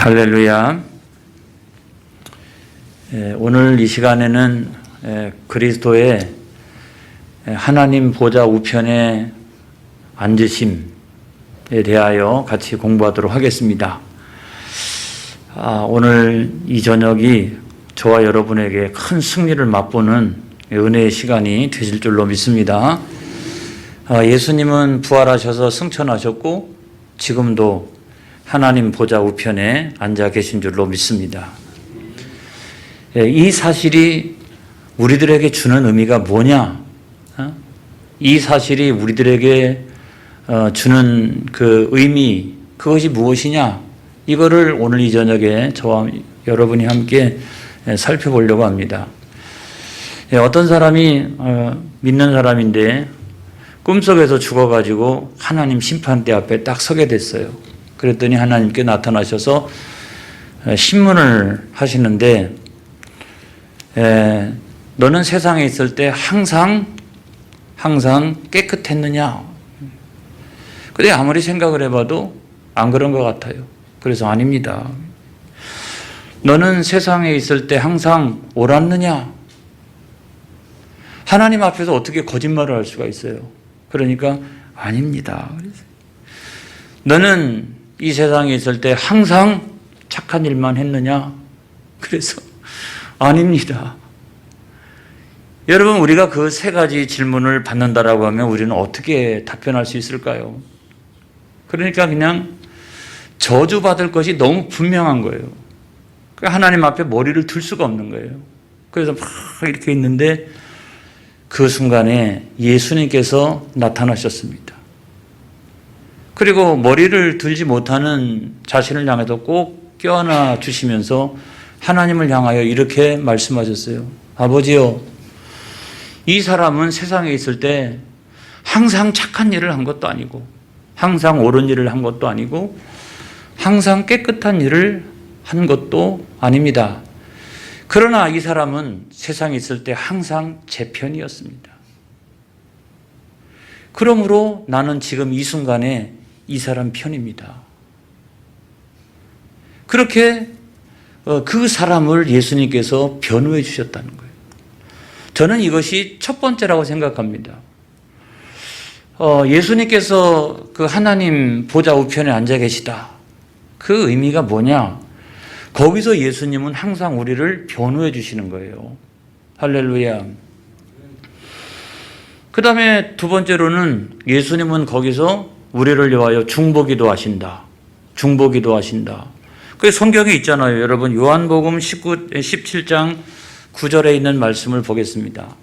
할렐루야. 오늘 이 시간에는 그리스도의 하나님 보좌 우편에 앉으심에 대하여 같이 공부하도록 하겠습니다. 오늘 이 저녁이 저와 여러분에게 큰 승리를 맛보는 은혜의 시간이 되실 줄로 믿습니다. 예수님은 부활하셔서 승천하셨고 지금도 하나님 보좌 우편에 앉아 계신 줄로 믿습니다. 이 사실이 우리들에게 주는 의미가 뭐냐? 이 사실이 우리들에게 주는 그 의미, 그것이 무엇이냐? 이거를 오늘 이 저녁에 저와 여러분이 함께 살펴보려고 합니다. 어떤 사람이 믿는 사람인데 꿈속에서 죽어가지고 하나님 심판대 앞에 딱 서게 됐어요. 그랬더니 하나님께 나타나셔서 신문을 하시는데 너는 세상에 있을 때 항상 깨끗했느냐? 근데 아무리 생각을 해봐도 안 그런 것 같아요. 그래서 아닙니다. 너는 세상에 있을 때 항상 옳았느냐? 하나님 앞에서 어떻게 거짓말을 할 수가 있어요? 그러니까 아닙니다. 너는 이 세상에 있을 때 항상 착한 일만 했느냐? 그래서 아닙니다. 여러분, 우리가 그 세 가지 질문을 받는다라고 하면 우리는 어떻게 답변할 수 있을까요? 그러니까 그냥 저주받을 것이 너무 분명한 거예요. 하나님 앞에 머리를 들 수가 없는 거예요. 그래서 막 이렇게 있는데 그 순간에 예수님께서 나타나셨습니다. 그리고 머리를 들지 못하는 자신을 향해서 꼭 껴안아 주시면서 하나님을 향하여 이렇게 말씀하셨어요. 아버지요, 이 사람은 세상에 있을 때 항상 착한 일을 한 것도 아니고 항상 옳은 일을 한 것도 아니고 항상 깨끗한 일을 한 것도 아닙니다. 그러나 이 사람은 세상에 있을 때 항상 제 편이었습니다. 그러므로 나는 지금 이 순간에 이 사람 편입니다. 그렇게 그 사람을 예수님께서 변호해 주셨다는 거예요. 저는 이것이 첫 번째라고 생각합니다. 예수님께서 그 하나님 보좌 우편에 앉아 계시다. 그 의미가 뭐냐? 거기서 예수님은 항상 우리를 변호해 주시는 거예요. 할렐루야. 그 다음에 두 번째로는 예수님은 거기서 우리를 위하여 중보기도 하신다. 중보기도 하신다. 그 성경에 있잖아요. 여러분, 요한복음 17장 9절에 있는 말씀을 보겠습니다.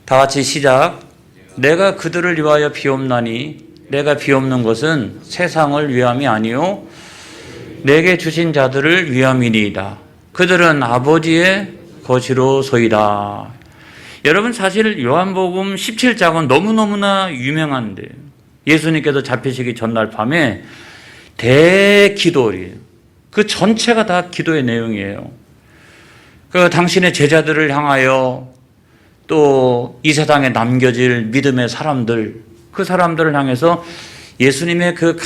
다 같이 시작. 내가 그들을 위하여 비옵나니 내가 비옵는 것은 세상을 위함이 아니요 내게 주신 자들을 위함이니이다. 그들은 아버지의 것이로소이다. 여러분, 사실 요한복음 17장은 너무너무나 유명한데 예수님께서 잡히시기 전날 밤에 대기도를, 그 전체가 다 기도의 내용이에요. 그 당신의 제자들을 향하여 또 이 세상에 남겨질 믿음의 사람들, 그 사람들을 향해서 예수님의 그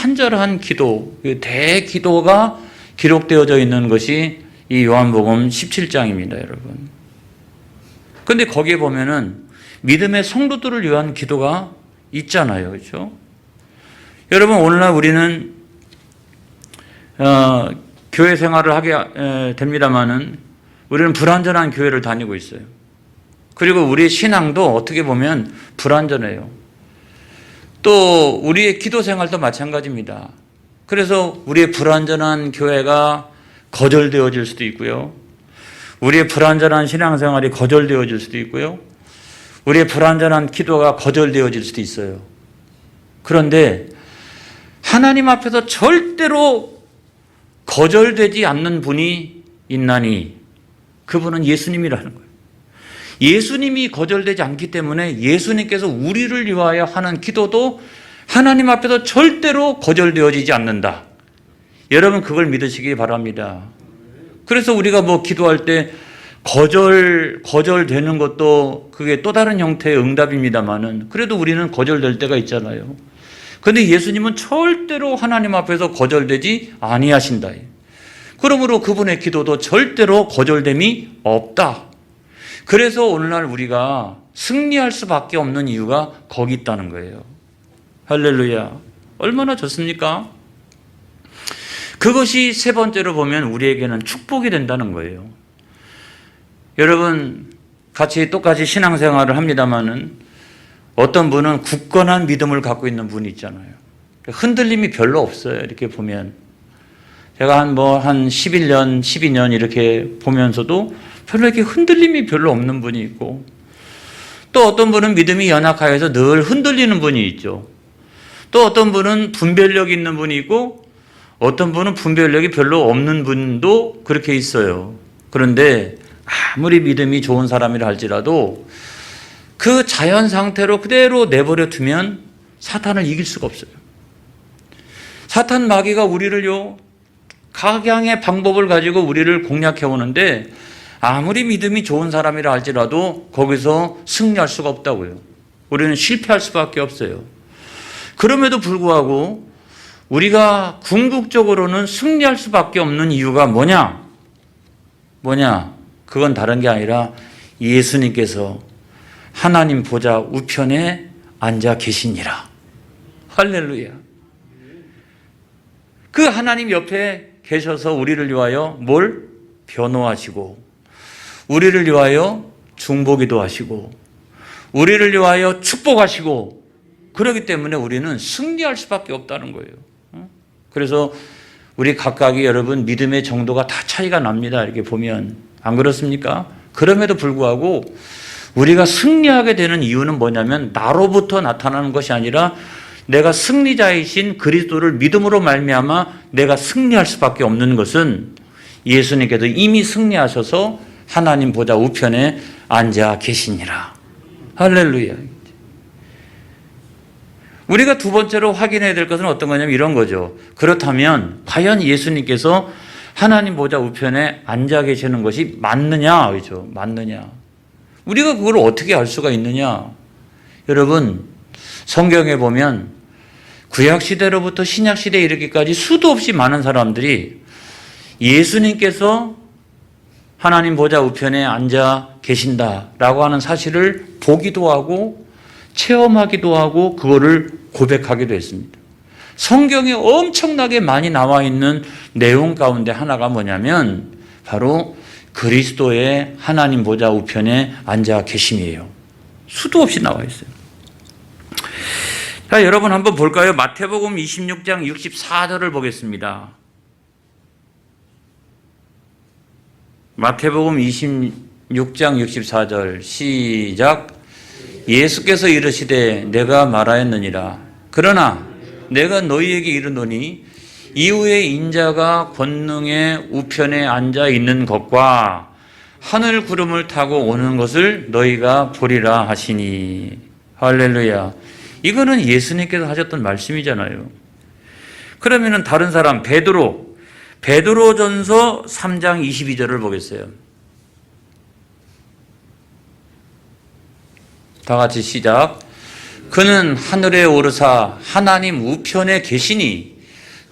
간절한 기도, 그 대기도가 기록되어져 있는 것이 이 요한복음 17장입니다, 여러분. 근데 거기에 보면은 믿음의 성도들을 위한 기도가 있잖아요. 그렇죠? 여러분, 오늘날 우리는 교회 생활을 하게 됩니다마는 우리는 불완전한 교회를 다니고 있어요. 그리고 우리의 신앙도 어떻게 보면 불완전해요. 또 우리의 기도 생활도 마찬가지입니다. 그래서 우리의 불완전한 교회가 거절되어질 수도 있고요. 우리의 불완전한 신앙생활이 거절되어질 수도 있고요. 우리의 불완전한 기도가 거절되어질 수도 있어요. 그런데 하나님 앞에서 절대로 거절되지 않는 분이 있나니 그분은 예수님이라는 거예요. 예수님이 거절되지 않기 때문에 예수님께서 우리를 위하여 하는 기도도 하나님 앞에서 절대로 거절되어지지 않는다. 여러분, 그걸 믿으시기 바랍니다. 그래서 우리가 뭐 기도할 때 거절되는 것도 그게 또 다른 형태의 응답입니다만은 그래도 우리는 거절될 때가 있잖아요. 그런데 예수님은 절대로 하나님 앞에서 거절되지 아니하신다. 그러므로 그분의 기도도 절대로 거절됨이 없다. 그래서 오늘날 우리가 승리할 수밖에 없는 이유가 거기 있다는 거예요. 할렐루야. 얼마나 좋습니까? 그것이 세 번째로 보면 우리에게는 축복이 된다는 거예요. 여러분 같이 똑같이 신앙생활을 합니다마는 어떤 분은 굳건한 믿음을 갖고 있는 분이 있잖아요. 흔들림이 별로 없어요. 이렇게 보면 제가 한 11년, 12년 이렇게 보면서도 별로 이렇게 흔들림이 별로 없는 분이 있고, 또 어떤 분은 믿음이 연약하여서 늘 흔들리는 분이 있죠. 또 어떤 분은 분별력이 있는 분이 있고, 어떤 분은 분별력이 별로 없는 분도 그렇게 있어요. 그런데 아무리 믿음이 좋은 사람이라 할지라도 그 자연 상태로 그대로 내버려 두면 사탄을 이길 수가 없어요. 사탄 마귀가 우리를요, 각양의 방법을 가지고 우리를 공략해 오는데 아무리 믿음이 좋은 사람이라 할지라도 거기서 승리할 수가 없다고요. 우리는 실패할 수밖에 없어요. 그럼에도 불구하고 우리가 궁극적으로는 승리할 수밖에 없는 이유가 뭐냐? 그건 다른 게 아니라 예수님께서 하나님 보좌 우편에 앉아 계시니라. 할렐루야. 그 하나님 옆에 계셔서 우리를 위하여 뭘 변호하시고, 우리를 위하여 중보기도 하시고, 우리를 위하여 축복하시고, 그렇기 때문에 우리는 승리할 수밖에 없다는 거예요. 그래서 우리 각각이 여러분 믿음의 정도가 다 차이가 납니다. 이렇게 보면 안 그렇습니까? 그럼에도 불구하고 우리가 승리하게 되는 이유는 뭐냐면 나로부터 나타나는 것이 아니라 내가 승리자이신 그리스도를 믿음으로 말미암아 내가 승리할 수밖에 없는 것은 예수님께서 이미 승리하셔서 하나님 보좌 우편에 앉아 계시니라. 할렐루야. 우리가 두 번째로 확인해야 될 것은 어떤 거냐면 이런 거죠. 그렇다면 과연 예수님께서 하나님 보좌 우편에 앉아 계시는 것이 맞느냐? 그렇죠? 맞느냐? 우리가 그걸 어떻게 알 수가 있느냐? 여러분, 성경에 보면 구약시대로부터 신약시대에 이르기까지 수도 없이 많은 사람들이 예수님께서 하나님 보좌 우편에 앉아 계신다라고 하는 사실을 보기도 하고 체험하기도 하고 그거를 고백하기도 했습니다. 성경에 엄청나게 많이 나와 있는 내용 가운데 하나가 뭐냐면 바로 그리스도의 하나님 보좌 우편에 앉아 계심이에요. 수도 없이 나와 있어요. 자, 여러분 한번 볼까요? 마태복음 26장 64절을 보겠습니다. 마태복음 26장 64절 시작. 예수께서 이르시되 내가 말하였느니라. 그러나 내가 너희에게 이르노니 이후에 인자가 권능의 우편에 앉아 있는 것과 하늘 구름을 타고 오는 것을 너희가 보리라 하시니. 할렐루야. 이거는 예수님께서 하셨던 말씀이잖아요. 그러면은 다른 사람 베드로전서 3장 22절을 보겠어요. 다 같이 시작. 그는 하늘에 오르사 하나님 우편에 계시니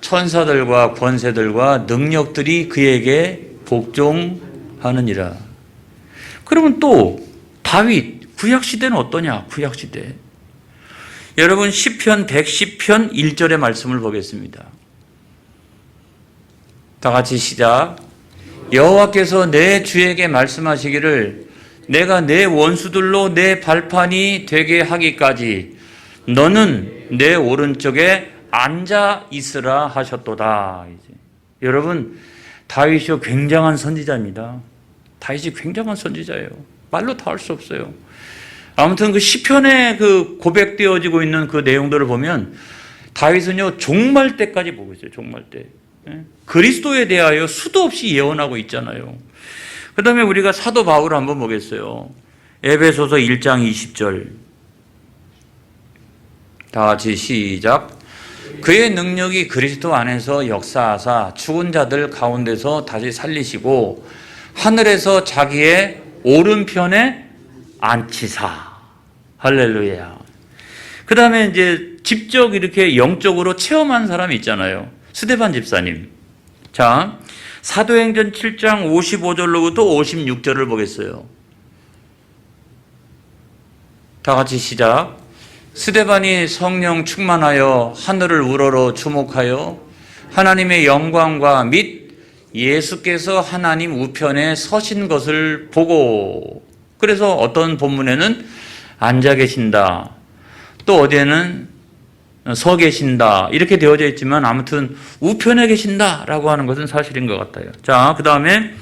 천사들과 권세들과 능력들이 그에게 복종하느니라. 그러면 또 다윗 구약시대는 어떠냐? 구약시대. 여러분 시편 110편 1절의 말씀을 보겠습니다. 다 같이 시작. 여호와께서 내 주에게 말씀하시기를 내가 내 원수들로 내 발판이 되게 하기까지 너는 내 오른쪽에 앉아 있으라 하셨도다. 이제. 여러분 다윗이 굉장한 선지자입니다. 다윗이 굉장한 선지자예요. 말로 다 할 수 없어요. 아무튼 그 시편에 그 고백되어지고 있는 그 내용들을 보면 다윗은요 종말 때까지 보고 있어요. 종말 때. 그리스도에 대하여 수도 없이 예언하고 있잖아요. 그 다음에 우리가 사도 바울을 한번 보겠어요. 에베소서 1장 20절. 다 같이 시작. 그의 능력이 그리스도 안에서 역사하사 죽은 자들 가운데서 다시 살리시고 하늘에서 자기의 오른편에 앉히사. 할렐루야. 그 다음에 이제 직접 이렇게 영적으로 체험한 사람이 있잖아요. 스데반 집사님. 자, 사도행전 7장 55절로부터 56절을 보겠어요. 다 같이 시작. 스데반이 성령 충만하여 하늘을 우러러 주목하여 하나님의 영광과 및 예수께서 하나님 우편에 서신 것을 보고, 그래서 어떤 본문에는 앉아 계신다, 또 어디에는 서 계신다 이렇게 되어져 있지만 아무튼 우편에 계신다라고 하는 것은 사실인 것 같아요. 자, 그 다음에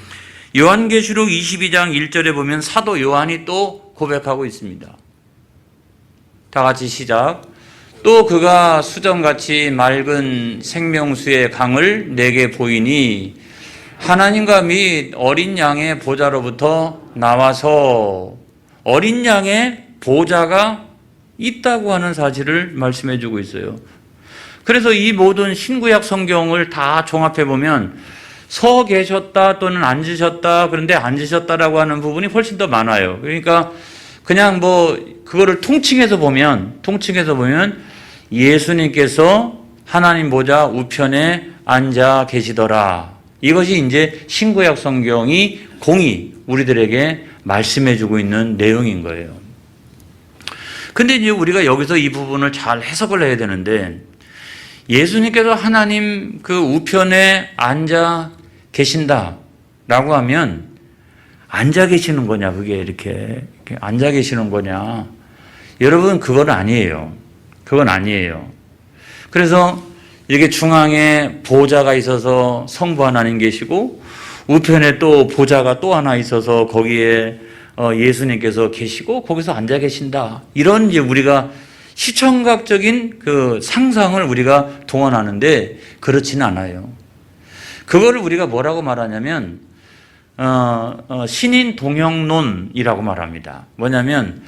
요한계시록 22장 1절에 보면 사도 요한이 또 고백하고 있습니다. 다 같이 시작. 또 그가 수정같이 맑은 생명수의 강을 내게 보이니 하나님과 및 어린 양의 보좌로부터 나와서, 어린 양의 보좌가 있다고 하는 사실을 말씀해 주고 있어요. 그래서 이 모든 신구약 성경을 다 종합해 보면 서 계셨다 또는 앉으셨다, 그런데 앉으셨다라고 하는 부분이 훨씬 더 많아요. 그러니까 그냥 그거를 통칭해서 보면 예수님께서 하나님 보좌 우편에 앉아 계시더라. 이것이 이제 신구약 성경이 공히 우리들에게 말씀해 주고 있는 내용인 거예요. 근데 이제 우리가 여기서 이 부분을 잘 해석을 해야 되는데, 예수님께서 하나님 그 우편에 앉아 계신다라고 하면 앉아 계시는 거냐, 그게 이렇게 앉아 계시는 거냐. 여러분, 그건 아니에요. 그건 아니에요. 그래서 이렇게 중앙에 보좌가 있어서 성부 하나님 계시고 우편에 또 보좌가 또 하나 있어서 거기에 예수님께서 계시고 거기서 앉아 계신다. 이런 이제 우리가 시청각적인 그 상상을 우리가 동원하는데 그렇지는 않아요. 그거를 우리가 뭐라고 말하냐면 신인 동형론이라고 말합니다. 뭐냐면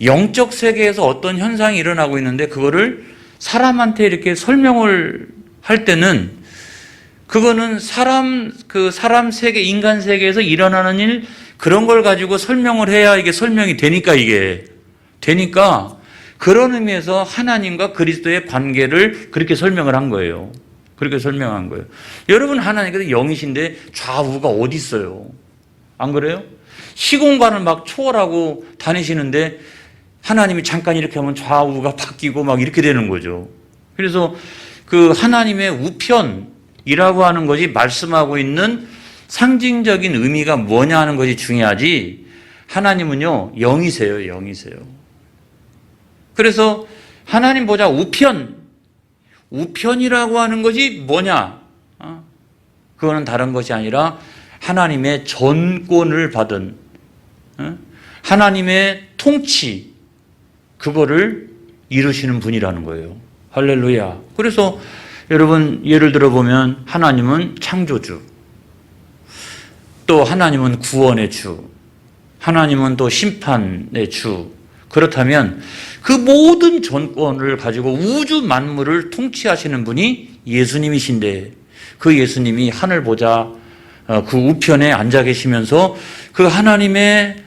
영적 세계에서 어떤 현상이 일어나고 있는데 그거를 사람한테 이렇게 설명을 할 때는 그거는 사람 세계, 인간 세계에서 일어나는 일, 그런 걸 가지고 설명을 해야 이게 설명이 되니까 그런 의미에서 하나님과 그리스도의 관계를 그렇게 설명을 한 거예요. 그렇게 설명한 거예요. 여러분, 하나님께서 영이신데 좌우가 어디 있어요? 안 그래요? 시공간을 막 초월하고 다니시는데 하나님이 잠깐 이렇게 하면 좌우가 바뀌고 막 이렇게 되는 거죠. 그래서 그 하나님의 우편이라고 하는 것이 말씀하고 있는 상징적인 의미가 뭐냐 하는 것이 중요하지, 하나님은요, 영이세요, 영이세요. 그래서 하나님 보자 우편이라고 하는 것이 뭐냐? 그거는 다른 것이 아니라 하나님의 전권을 받은, 하나님의 통치, 그거를 이루시는 분이라는 거예요. 할렐루야. 그래서 여러분, 예를 들어 보면 하나님은 창조주, 또 하나님은 구원의 주, 하나님은 또 심판의 주. 그렇다면 그 모든 전권을 가지고 우주 만물을 통치하시는 분이 예수님이신데, 그 예수님이 하늘 보좌 그 우편에 앉아 계시면서 그 하나님의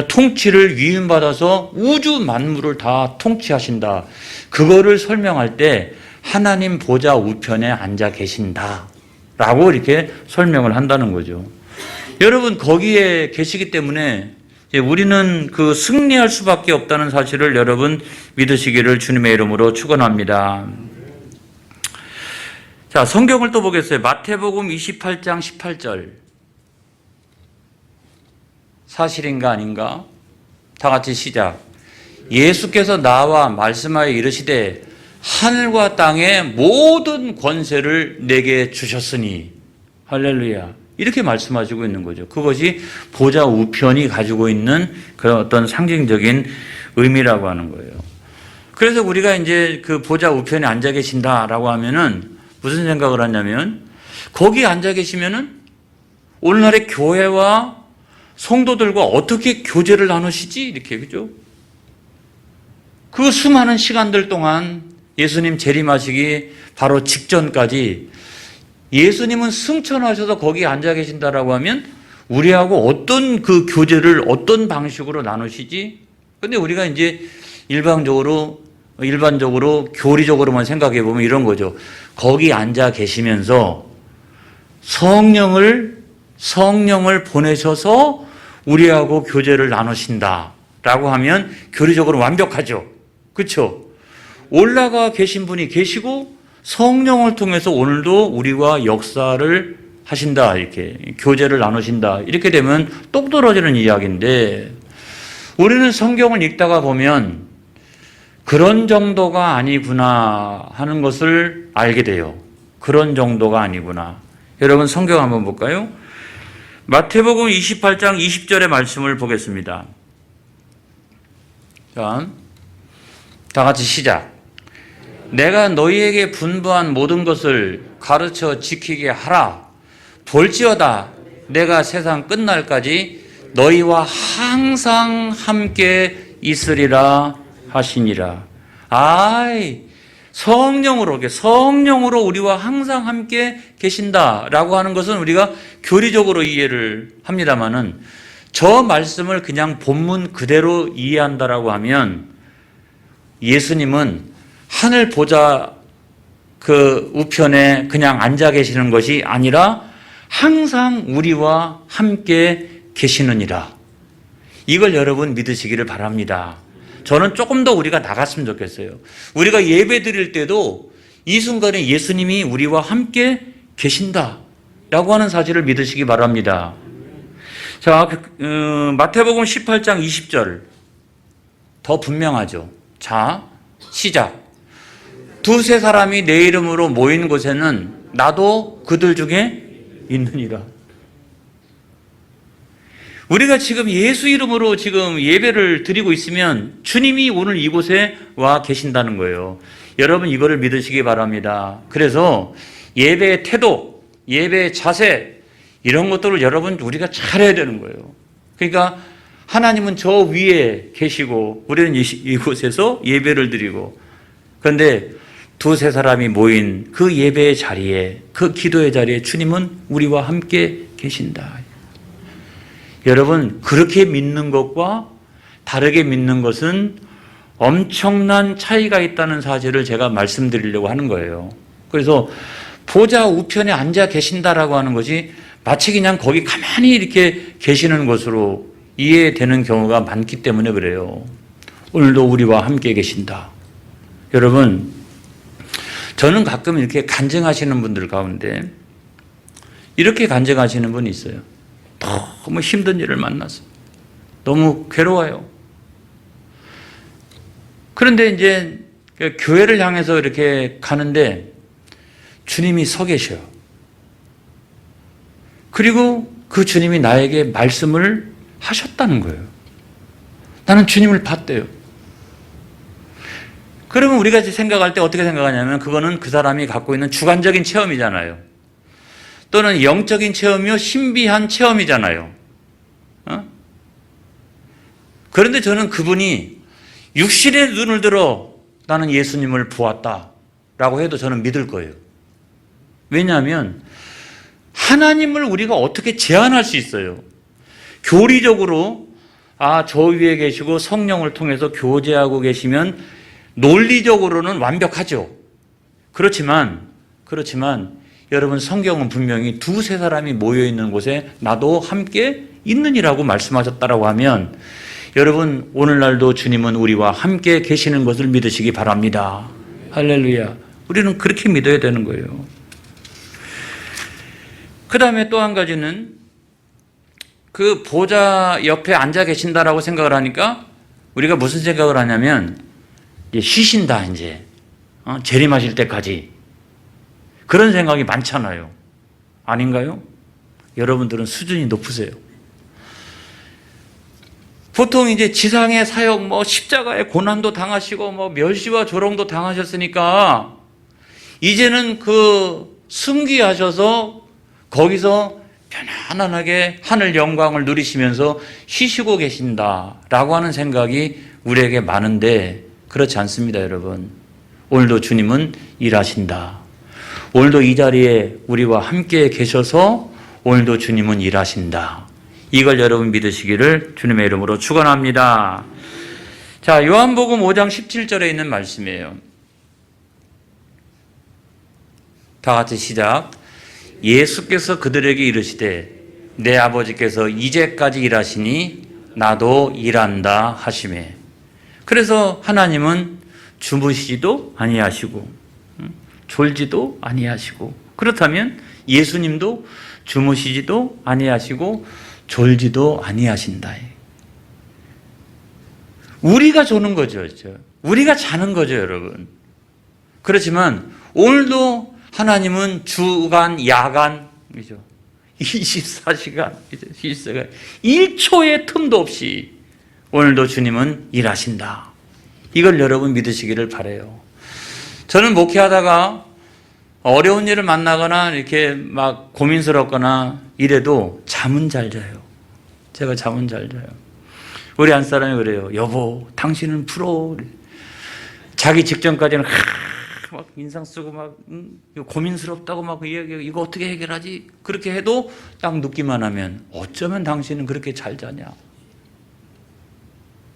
통치를 위임받아서 우주 만물을 다 통치하신다. 그거를 설명할 때 하나님 보좌 우편에 앉아 계신다라고 이렇게 설명을 한다는 거죠. 여러분, 거기에 계시기 때문에 우리는 그 승리할 수밖에 없다는 사실을 여러분 믿으시기를 주님의 이름으로 축원합니다. 자, 성경을 또 보겠어요. 마태복음 28장 18절. 사실인가 아닌가? 다 같이 시작. 예수께서 나와 말씀하여 이르시되 하늘과 땅의 모든 권세를 내게 주셨으니. 할렐루야. 이렇게 말씀하시고 있는 거죠. 그것이 보좌 우편이 가지고 있는 그런 어떤 상징적인 의미라고 하는 거예요. 그래서 우리가 이제 그 보좌 우편에 앉아 계신다라고 하면은 무슨 생각을 하냐면, 거기 앉아 계시면은 오늘날의 교회와 성도들과 어떻게 교제를 나누시지? 이렇게, 그죠? 그 수많은 시간들 동안 예수님 재림하시기 바로 직전까지 예수님은 승천하셔서 거기 앉아 계신다라고 하면 우리하고 어떤 그 교제를 어떤 방식으로 나누시지? 근데 우리가 이제 일방적으로 일반적으로 교리적으로만 생각해 보면 이런 거죠. 거기 앉아 계시면서 성령을 보내셔서 우리하고 교제를 나누신다라고 하면 교리적으로 완벽하죠. 그렇죠? 올라가 계신 분이 계시고 성령을 통해서 오늘도 우리와 역사를 하신다, 이렇게 교제를 나누신다, 이렇게 되면 똑 떨어지는 이야기인데, 우리는 성경을 읽다가 보면 그런 정도가 아니구나 하는 것을 알게 돼요. 그런 정도가 아니구나. 여러분 성경 한번 볼까요? 마태복음 28장 20절의 말씀을 보겠습니다. 자, 다 같이 시작. 내가 너희에게 분부한 모든 것을 가르쳐 지키게 하라. 볼지어다 내가 세상 끝날까지 너희와 항상 함께 있으리라 하시니라. 성령으로 우리와 항상 함께 계신다라고 하는 것은 우리가 교리적으로 이해를 합니다만은, 저 말씀을 그냥 본문 그대로 이해한다라고 하면 예수님은 하늘 보좌 그 우편에 그냥 앉아 계시는 것이 아니라 항상 우리와 함께 계시느니라. 이걸 여러분 믿으시기를 바랍니다. 저는 조금 더 우리가 나갔으면 좋겠어요. 우리가 예배 드릴 때도 이 순간에 예수님이 우리와 함께 계신다라고 하는 사실을 믿으시기 바랍니다. 자, 마태복음 18장 20절 더 분명하죠. 자, 시작. 두세 사람이 내 이름으로 모인 곳에는 나도 그들 중에 있느니라. 우리가 지금 예수 이름으로 지금 예배를 드리고 있으면 주님이 오늘 이곳에 와 계신다는 거예요. 여러분 이거를 믿으시기 바랍니다. 그래서 예배의 태도, 예배의 자세, 이런 것들을 여러분 우리가 잘해야 되는 거예요. 그러니까 하나님은 저 위에 계시고 우리는 이곳에서 예배를 드리고, 그런데 두세 사람이 모인 그 예배의 자리에, 그 기도의 자리에 주님은 우리와 함께 계신다. 여러분 그렇게 믿는 것과 다르게 믿는 것은 엄청난 차이가 있다는 사실을 제가 말씀드리려고 하는 거예요. 그래서 보좌 우편에 앉아 계신다라고 하는 것이 마치 그냥 거기 가만히 이렇게 계시는 것으로 이해되는 경우가 많기 때문에 그래요. 오늘도 우리와 함께 계신다. 여러분 저는 가끔 이렇게 간증하시는 분들 가운데 이렇게 간증하시는 분이 있어요. 너무 힘든 일을 만나서 너무 괴로워요. 그런데 이제 교회를 향해서 이렇게 가는데 주님이 서 계셔요. 그리고 그 주님이 나에게 말씀을 하셨다는 거예요. 나는 주님을 봤대요. 그러면 우리가 생각할 때 어떻게 생각하냐면 그거는 그 사람이 갖고 있는 주관적인 체험이잖아요. 또는 영적인 체험이요, 신비한 체험이잖아요. 그런데 저는 그분이 육신의 눈을 들어 나는 예수님을 보았다라고 해도 저는 믿을 거예요. 왜냐하면 하나님을 우리가 어떻게 제한할 수 있어요? 교리적으로 저 위에 계시고 성령을 통해서 교제하고 계시면 논리적으로는 완벽하죠. 그렇지만 여러분 성경은 분명히 두세 사람이 모여있는 곳에 나도 함께 있느니라고 말씀하셨다라고 하면 여러분 오늘날도 주님은 우리와 함께 계시는 것을 믿으시기 바랍니다. 할렐루야. 우리는 그렇게 믿어야 되는 거예요. 그 다음에 또 한 가지는 그 보좌 옆에 앉아 계신다라고 생각을 하니까 우리가 무슨 생각을 하냐면 이제 쉬신다, 이제 재림하실 때까지, 그런 생각이 많잖아요. 아닌가요? 여러분들은 수준이 높으세요. 보통 이제 지상의 사역, 십자가의 고난도 당하시고, 멸시와 조롱도 당하셨으니까, 이제는 그 승귀하셔서 거기서 편안하게 하늘 영광을 누리시면서 쉬시고 계신다라고 하는 생각이 우리에게 많은데, 그렇지 않습니다, 여러분. 오늘도 주님은 일하신다. 오늘도 이 자리에 우리와 함께 계셔서 오늘도 주님은 일하신다. 이걸 여러분 믿으시기를 주님의 이름으로 축원합니다. 자, 요한복음 5장 17절에 있는 말씀이에요. 다 같이 시작. 예수께서 그들에게 이르시되 내 아버지께서 이제까지 일하시니 나도 일한다 하시매. 그래서 하나님은 주무시지도 아니하시고 졸지도 아니하시고, 그렇다면 예수님도 주무시지도 아니하시고 졸지도 아니하신다. 우리가 조는 거죠. 우리가 자는 거죠, 여러분. 그렇지만 오늘도 하나님은 주간, 야간, 그죠? 24시간, 24시간, 1초의 틈도 없이 오늘도 주님은 일하신다. 이걸 여러분 믿으시기를 바라요. 저는 목회하다가 어려운 일을 만나거나 이렇게 막 고민스럽거나 이래도 잠은 잘 자요. 제가 잠은 잘 자요. 우리 한 사람이 그래요. 여보, 당신은 프로. 자기 직전까지는 막 인상 쓰고 막 고민스럽다고 막 이거 어떻게 해결하지? 그렇게 해도 딱 눕기만 하면 어쩌면 당신은 그렇게 잘 자냐?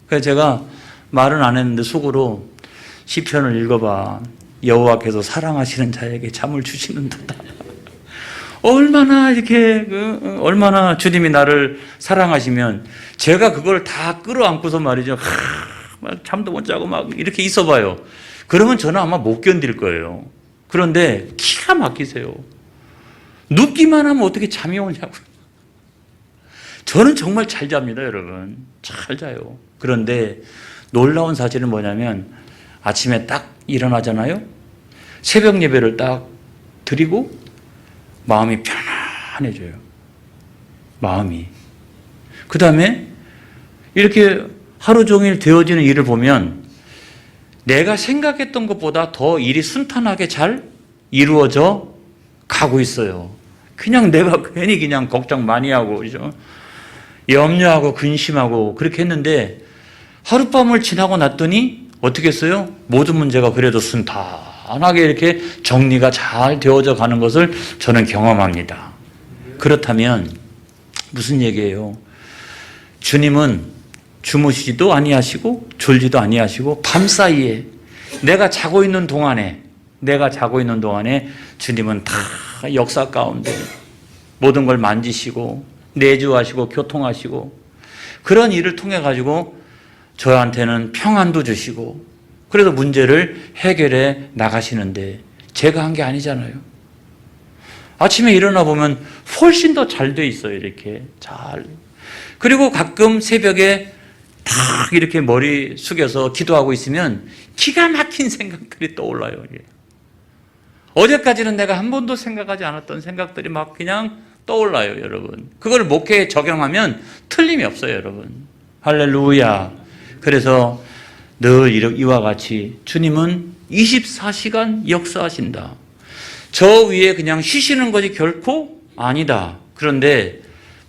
그래서 제가 말은 안 했는데 속으로 시편을 읽어봐. 여호와께서 사랑하시는 자에게 잠을 주시는도다. 얼마나 이렇게 얼마나 주님이 나를 사랑하시면 제가 그걸 다 끌어안고서 말이죠. 막 잠도 못 자고 막 이렇게 있어봐요. 그러면 저는 아마 못 견딜 거예요. 그런데 기가 막히세요. 눕기만 하면 어떻게 잠이 오냐고요. 저는 정말 잘 잡니다, 여러분. 잘 자요. 그런데 놀라운 사실은 뭐냐면 아침에 딱 일어나잖아요. 새벽 예배를 딱 드리고 마음이 편안해져요. 마음이. 그 다음에 이렇게 하루 종일 되어지는 일을 보면 내가 생각했던 것보다 더 일이 순탄하게 잘 이루어져 가고 있어요. 그냥 내가 괜히 그냥 걱정 많이 하고, 그죠? 염려하고 근심하고 그렇게 했는데 하룻밤을 지나고 났더니 어떻게 했어요? 모든 문제가 그래도 순탄하게 이렇게 정리가 잘 되어져 가는 것을 저는 경험합니다. 그렇다면 무슨 얘기예요? 주님은 주무시지도 아니하시고 졸지도 아니하시고 밤사이에 내가 자고 있는 동안에 주님은 다 역사 가운데 모든 걸 만지시고 내주하시고 교통하시고 그런 일을 통해 가지고 저한테는 평안도 주시고 그래서 문제를 해결해 나가시는데 제가 한 게 아니잖아요. 아침에 일어나 보면 훨씬 더 잘 돼 있어요. 이렇게 잘. 그리고 가끔 새벽에 딱 이렇게 머리 숙여서 기도하고 있으면 기가 막힌 생각들이 떠올라요. 어제까지는 내가 한 번도 생각하지 않았던 생각들이 막 그냥 떠올라요, 여러분. 그걸 목회에 적용하면 틀림이 없어요, 여러분. 할렐루야. 그래서 늘 이와 같이 주님은 24시간 역사하신다. 저 위에 그냥 쉬시는 것이 결코 아니다. 그런데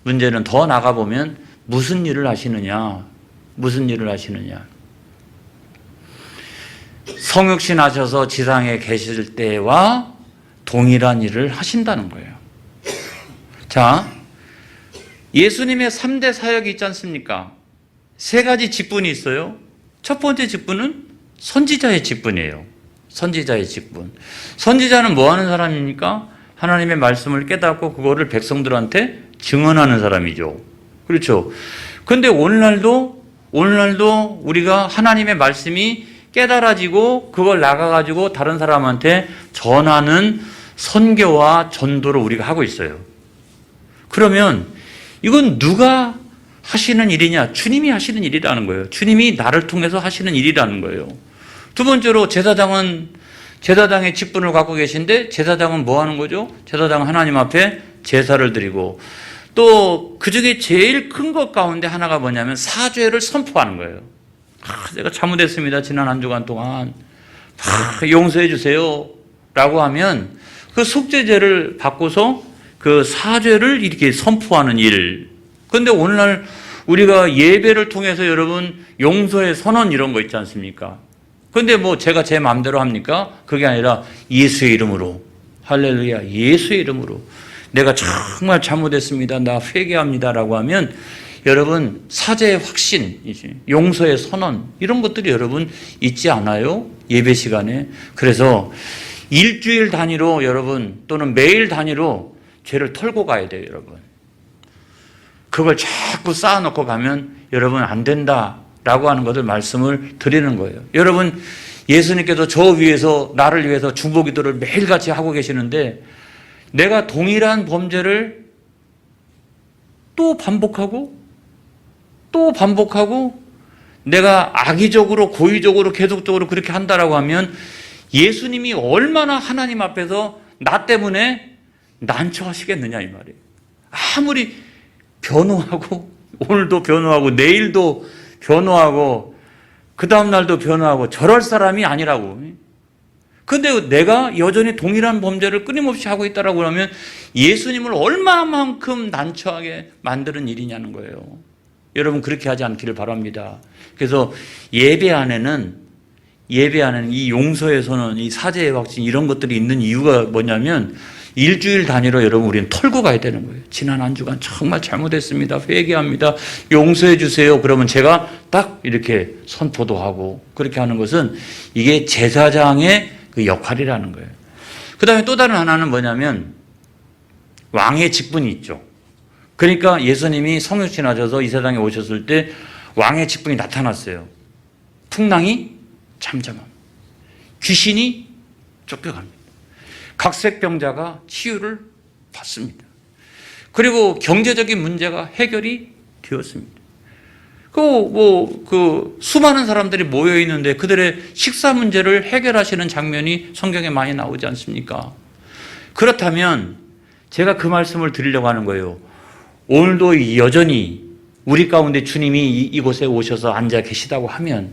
문제는 더 나가보면 무슨 일을 하시느냐? 무슨 일을 하시느냐? 성육신 하셔서 지상에 계실 때와 동일한 일을 하신다는 거예요. 자, 예수님의 3대 사역이 있지 않습니까? 3가지 직분이 있어요. 첫 번째 직분은 선지자의 직분이에요. 선지자의 직분. 선지자는 뭐 하는 사람입니까? 하나님의 말씀을 깨닫고 그거를 백성들한테 증언하는 사람이죠. 그렇죠. 근데 오늘날도 우리가 하나님의 말씀이 깨달아지고 그걸 나가가지고 다른 사람한테 전하는 선교와 전도를 우리가 하고 있어요. 그러면 이건 누가 하시는 일이냐? 주님이 하시는 일이라는 거예요. 주님이 나를 통해서 하시는 일이라는 거예요. 두 번째로 제사장의 직분을 갖고 계신데 제사장은 뭐 하는 거죠? 제사장은 하나님 앞에 제사를 드리고 또 그중에 제일 큰 것 가운데 하나가 뭐냐면 사죄를 선포하는 거예요. 내가 잘못했습니다. 지난 한 주간 동안 용서해 주세요 라고 하면 그 속죄제를 받고서 그 사죄를 이렇게 선포하는 일. 그런데 오늘날 우리가 예배를 통해서 여러분 용서의 선언 이런 거 있지 않습니까? 그런데 뭐 제가 제 마음대로 합니까? 그게 아니라 예수의 이름으로, 할렐루야, 예수의 이름으로 내가 정말 잘못했습니다. 나 회개합니다 라고 하면 여러분 사죄의 확신, 용서의 선언 이런 것들이 여러분 있지 않아요? 예배 시간에. 그래서 일주일 단위로 여러분 또는 매일 단위로 죄를 털고 가야 돼요, 여러분. 그걸 자꾸 쌓아놓고 가면 여러분 안 된다라고 하는 것을 말씀을 드리는 거예요. 여러분 예수님께서 저 위해서 나를 위해서 중보기도를 매일같이 하고 계시는데 내가 동일한 범죄를 또 반복하고 내가 악의적으로 고의적으로 계속적으로 그렇게 한다라고 하면 예수님이 얼마나 하나님 앞에서 나 때문에 난처하시겠느냐 이 말이에요. 아무리 변호하고 오늘도 변호하고 내일도 변호하고 그 다음 날도 변호하고 저럴 사람이 아니라고. 근데 내가 여전히 동일한 범죄를 끊임없이 하고 있다라고 하면 예수님을 얼마만큼 난처하게 만드는 일이냐는 거예요. 여러분 그렇게 하지 않기를 바랍니다. 그래서 예배 안에는 이 용서의 선언, 이 사죄의 확신 이런 것들이 있는 이유가 뭐냐면 일주일 단위로 여러분 우리는 털고 가야 되는 거예요. 지난 한 주간 정말 잘못했습니다. 회개합니다. 용서해 주세요. 그러면 제가 딱 이렇게 선포도 하고 그렇게 하는 것은 이게 제사장의 그 역할이라는 거예요. 그 다음에 또 다른 하나는 뭐냐면 왕의 직분이 있죠. 그러니까 예수님이 성육신 하셔서 이 세상에 오셨을 때 왕의 직분이 나타났어요. 풍랑이 잠잠합니다. 귀신이 쫓겨갑니다. 각색병자가 치유를 받습니다. 그리고 경제적인 문제가 해결이 되었습니다. 수많은 사람들이 모여 있는데 그들의 식사 문제를 해결하시는 장면이 성경에 많이 나오지 않습니까? 그렇다면 제가 그 말씀을 드리려고 하는 거예요. 오늘도 여전히 우리 가운데 주님이 이곳에 오셔서 앉아 계시다고 하면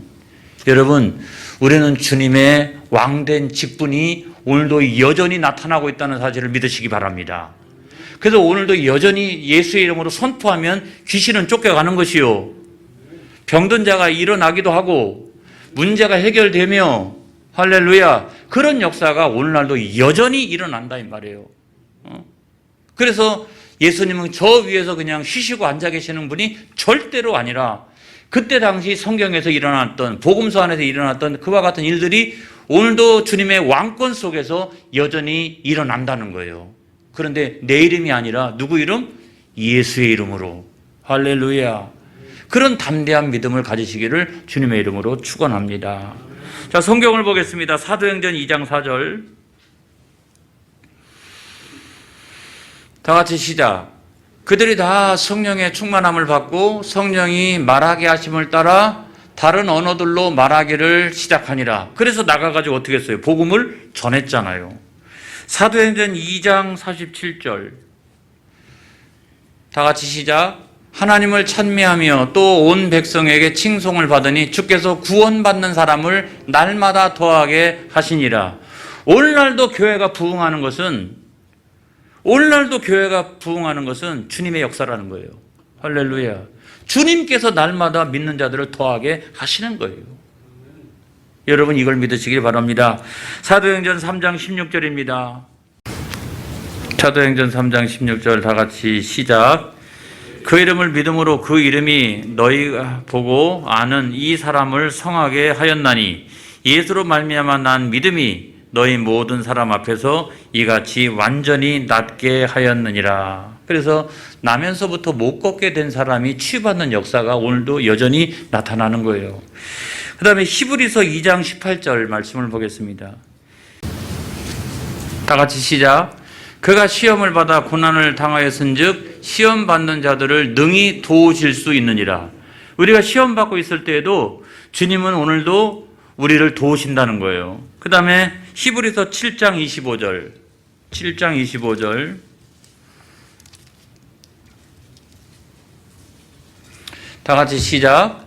여러분 우리는 주님의 왕된 직분이 오늘도 여전히 나타나고 있다는 사실을 믿으시기 바랍니다. 그래서 오늘도 여전히 예수의 이름으로 선포하면 귀신은 쫓겨가는 것이요. 병든 자가 일어나기도 하고 문제가 해결되며 할렐루야 그런 역사가 오늘날도 여전히 일어난다 이 말이에요. 그래서 예수님은 저 위에서 그냥 쉬시고 앉아 계시는 분이 절대로 아니라 그때 당시 성경에서 일어났던 복음서 안에서 일어났던 그와 같은 일들이 오늘도 주님의 왕권 속에서 여전히 일어난다는 거예요. 그런데 내 이름이 아니라 누구 이름? 예수의 이름으로. 할렐루야. 그런 담대한 믿음을 가지시기를 주님의 이름으로 축원합니다. 자, 성경을 보겠습니다. 사도행전 2장 4절. 다 같이 시작. 그들이 다 성령의 충만함을 받고 성령이 말하게 하심을 따라 다른 언어들로 말하기를 시작하니라. 그래서 나가가지고 어떻게 했어요? 복음을 전했잖아요. 사도행전 2장 47절. 다 같이 시작. 하나님을 찬미하며 또 온 백성에게 칭송을 받으니 주께서 구원받는 사람을 날마다 더하게 하시니라. 오늘날도 교회가 부흥하는 것은 주님의 역사라는 거예요. 할렐루야. 주님께서 날마다 믿는 자들을 더하게 하시는 거예요. 여러분 이걸 믿으시길 바랍니다. 사도행전 3장 16절입니다. 사도행전 3장 16절 다 같이 시작. 그 이름을 믿음으로 그 이름이 너희가 보고 아는 이 사람을 성하게 하였나니 예수로 말미암아 난 믿음이 너희 모든 사람 앞에서 이같이 완전히 낫게 하였느니라. 그래서 나면서부터 못 걷게 된 사람이 치유받는 역사가 오늘도 여전히 나타나는 거예요. 그 다음에 히브리서 2장 18절 말씀을 보겠습니다. 다 같이 시작. 그가 시험을 받아 고난을 당하였은즉 시험 받는 자들을 능히 도우실 수 있느니라. 우리가 시험 받고 있을 때에도 주님은 오늘도 우리를 도우신다는 거예요. 그 다음에 히브리서 7장 25절. 7장 25절. 다 같이 시작.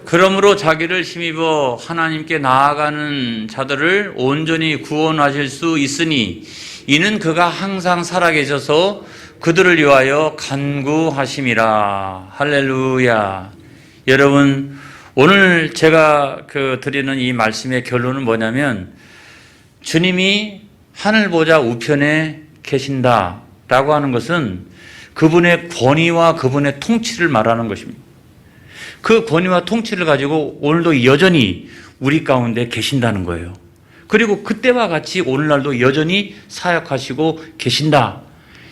그러므로 자기를 힘입어 하나님께 나아가는 자들을 온전히 구원하실 수 있으니 이는 그가 항상 살아계셔서 그들을 위하여 간구하심이라. 할렐루야. 여러분 오늘 제가 드리는 이 말씀의 결론은 뭐냐면 주님이 하늘 보좌 우편에 계신다라고 하는 것은 그분의 권위와 그분의 통치를 말하는 것입니다. 그 권위와 통치를 가지고 오늘도 여전히 우리 가운데 계신다는 거예요. 그리고 그때와 같이 오늘날도 여전히 사역하시고 계신다.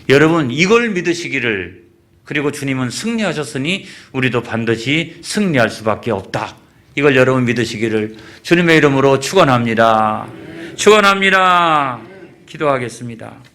여러분 이걸 믿으시기를, 그리고 주님은 승리하셨으니 우리도 반드시 승리할 수밖에 없다. 이걸 여러분 믿으시기를 주님의 이름으로 축원합니다. 축원합니다. 기도하겠습니다.